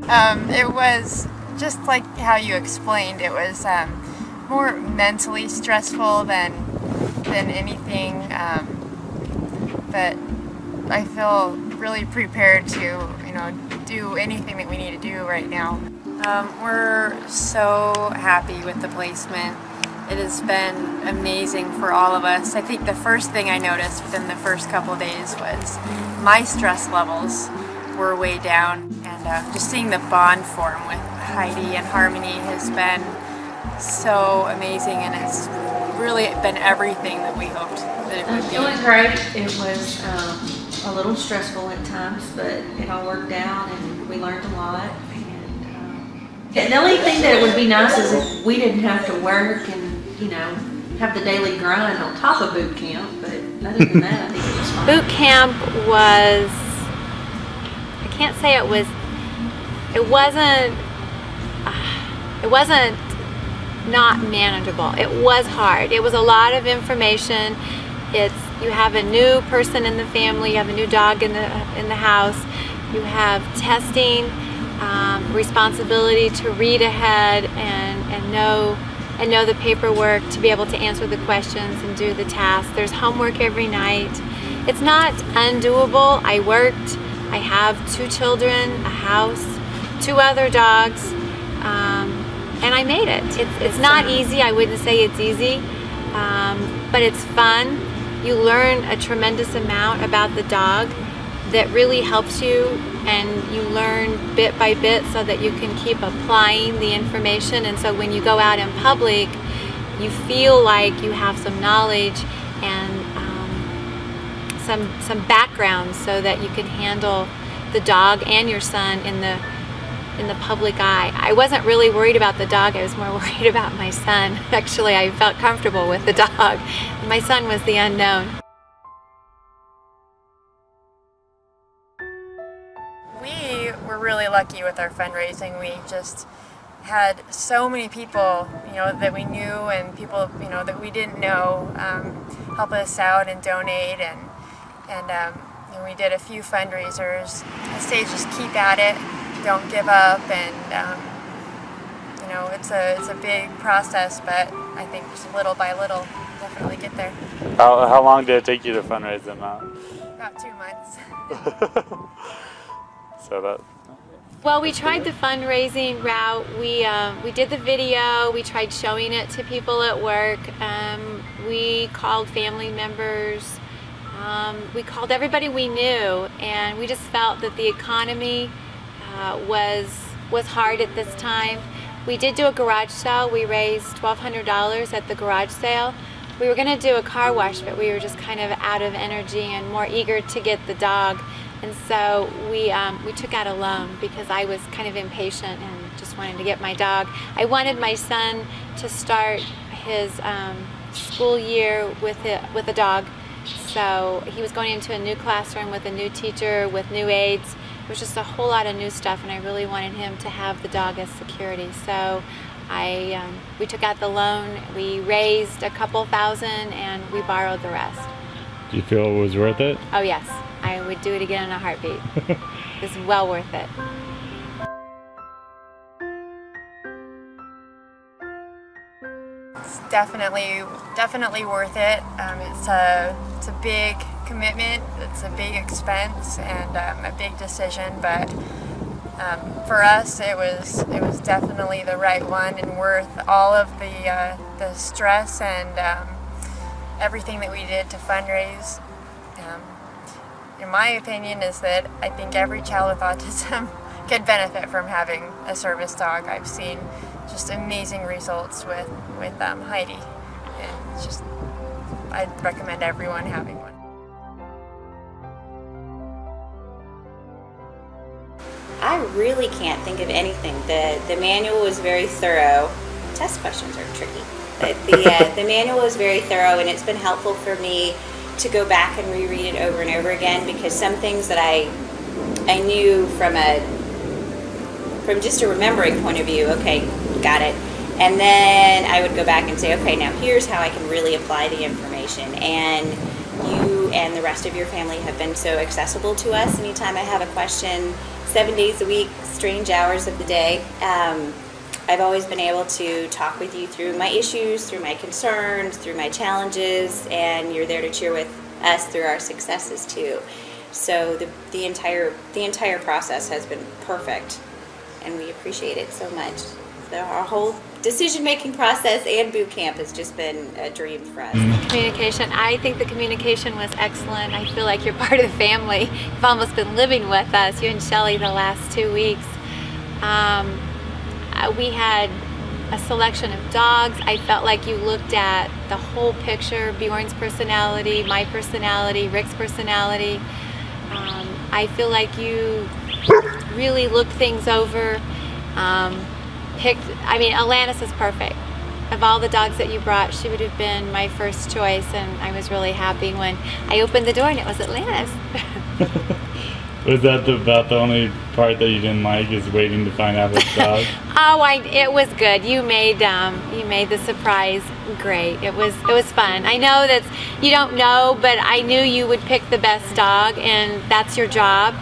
It was just like how you explained. It was more mentally stressful than anything, but I feel really prepared to, do anything that we need to do right now. We're so happy with the placement. It has been amazing for all of us. I think the first thing I noticed within the first couple of days was my stress levels were way down, and just seeing the bond form with Heidi and Harmony has been so amazing, and it's really been everything that we hoped that it would be. It was great. It was a little stressful at times, but it all worked out and we learned a lot. And the only thing that would be nice is if we didn't have to work and, have the daily grind on top of boot camp, but other than that, I think it was fun. Boot camp was, I can't say it wasn't not manageable. It was hard. It was a lot of information. You have a new person in the family, you have a new dog in the house, you have testing, responsibility to read ahead and know the paperwork, to be able to answer the questions and do the tasks. There's homework every night. It's not undoable. I worked. I have 2 children, a house, 2 other dogs, and I made it. It's not easy. I wouldn't say it's easy, but it's fun. You learn a tremendous amount about the dog that really helps you, and you learn bit by bit so that you can keep applying the information. And so when you go out in public, you feel like you have some knowledge and some background so that you can handle the dog and your son in the public eye. I wasn't really worried about the dog, I was more worried about my son. Actually, I felt comfortable with the dog. My son was the unknown. We were really lucky with our fundraising. We just had so many people, that we knew, and people, that we didn't know, help us out and donate, and we did a few fundraisers. I say just keep at it, don't give up, and it's a big process, but I think just little by little, definitely get there. How long did it take you to fundraise them out? About 2 months. Well, we tried the fundraising route. We did the video. We tried showing it to people at work. We called family members. We called everybody we knew, and we just felt that the economy was hard at this time. We did do a garage sale. We raised $1,200 at the garage sale. We were going to do a car wash, but we were just kind of out of energy and more eager to get the dog. And so we took out a loan because I was kind of impatient and just wanted to get my dog. I wanted my son to start his school year with a dog. So he was going into a new classroom with a new teacher, with new aides. It was just a whole lot of new stuff, and I really wanted him to have the dog as security. So we took out the loan, we raised a couple thousand, and we borrowed the rest. Do you feel it was worth it? Oh yes, I would do it again in a heartbeat. It's well worth it. It's definitely worth it. It's a big commitment, it's a big expense, and a big decision, but for us it was definitely the right one and worth all of the stress and everything that we did to fundraise. In my opinion, is that I think every child with autism could benefit from having a service dog. I've seen just amazing results with Heidi, and it's just, I'd recommend everyone having one. I really can't think of anything. The manual was very thorough. Test questions are tricky, but the manual was very thorough, and it's been helpful for me to go back and reread it over and over again, because some things that I knew from just a remembering point of view, okay, got it, and then I would go back and say, okay, now here's how I can really apply the information. And you and the rest of your family have been so accessible to us. Anytime I have a question, 7 days a week, strange hours of the day. I've always been able to talk with you through my issues, through my concerns, through my challenges, and you're there to cheer with us through our successes too. So the entire process has been perfect, and we appreciate it so much. So our whole decision-making process and boot camp has just been a dream for us. Communication. I think the communication was excellent. I feel like you're part of the family. You've almost been living with us, you and Shelly, the last 2 weeks. We had a selection of dogs. I felt like you looked at the whole picture, Bjorn's personality, my personality, Rick's personality. I feel like you really looked things over. Alanis is perfect. Of all the dogs that you brought, she would have been my first choice, and I was really happy when I opened the door and it was Atlantis. Was that about the only part that you didn't like, is waiting to find out which dog? It was good. You made the surprise great. It was fun. I know that you don't know, but I knew you would pick the best dog, and that's your job.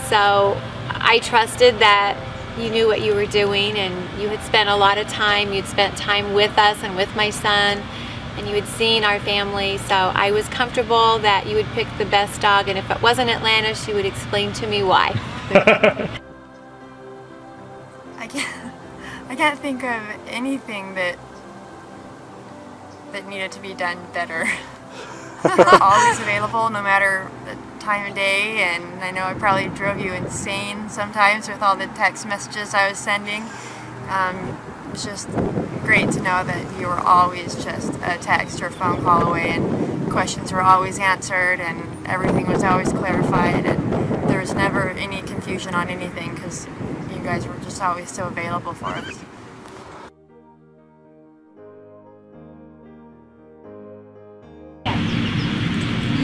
So I trusted that you knew what you were doing, and you had spent a lot of time. You'd spent time with us and with my son, and you had seen our family, so I was comfortable that you would pick the best dog, and if it wasn't Atlantis, you would explain to me why. I can't think of anything that needed to be done better. Always available, no matter the time of day, and I know I probably drove you insane sometimes with all the text messages I was sending. It's just great to know that you were always just a text or phone call away, and questions were always answered, and everything was always clarified, and there was never any confusion on anything because you guys were just always so available for us.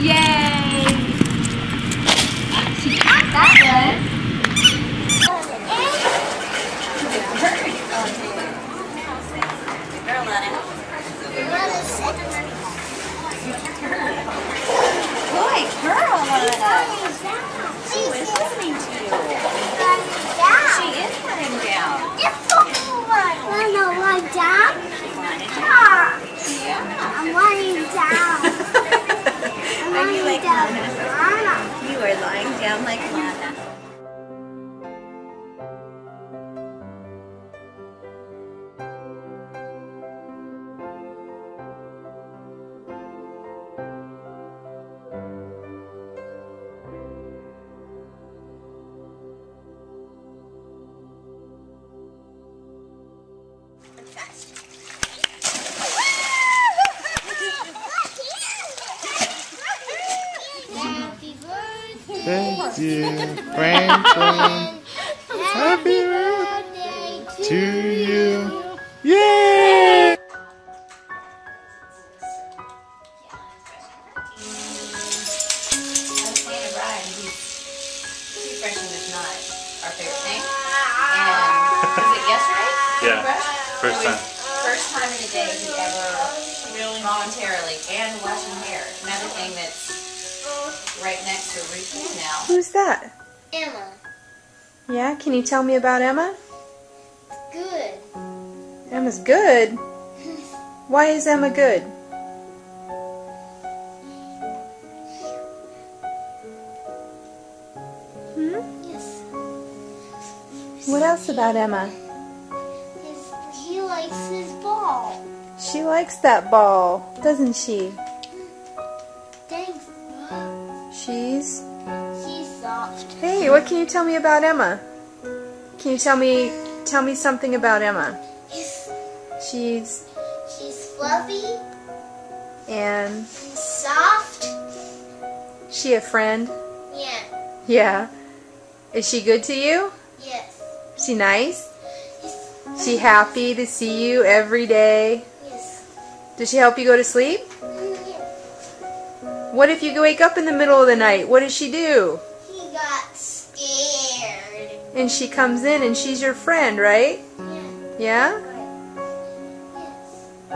Yay! She got that one. Boy, girl, she was listening to you. She is running down. I'm lying down. Are you like Lana? You are lying down like Lana. Thank you, Franklin. Happy birthday to you. Yay! Yeah, first time. First time in a day he ever voluntarily and washing hair. Another thing that's right next to routine now. Who's that? Emma. Yeah, can you tell me about Emma? Good. Emma's good? Why is Emma good? Yes. What else about Emma? He likes his ball. She likes that ball, doesn't she? Thanks. She's soft. Hey, what can you tell me about Emma? Can you tell me something about Emma? She's fluffy and soft. she a friend? Yeah. Yeah. Is she good to you? Yes. She nice? She happy to see you every day? Yes. Does she help you go to sleep? Yes. What if you wake up in the middle of the night? What does she do? He got scared. And she comes in and she's your friend, right? Yeah. Yeah?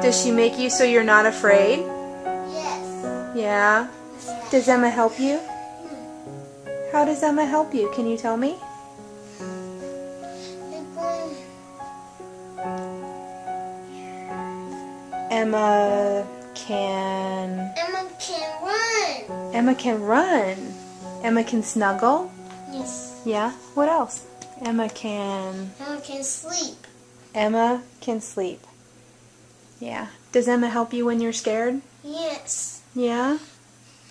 Does she make you so you're not afraid? Yes. Yeah. Does Emma help you? How does Emma help you? Can you tell me? Emma can... Emma can run. Emma can run. Emma can snuggle. Yes. Yeah. What else? Emma can... Emma can sleep. Emma can sleep. Yeah. Does Emma help you when you're scared? Yes. Yeah?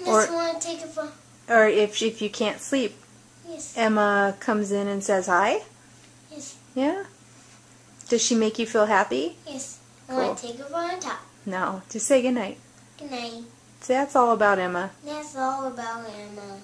Just want to take a phone. Or if you can't sleep, Yes. Emma comes in and says hi? Yes. Yeah? Does she make you feel happy? Yes. I Cool. want to take a phone and talk. No. Just say goodnight. Good night. So that's all about Emma. That's all about Emma.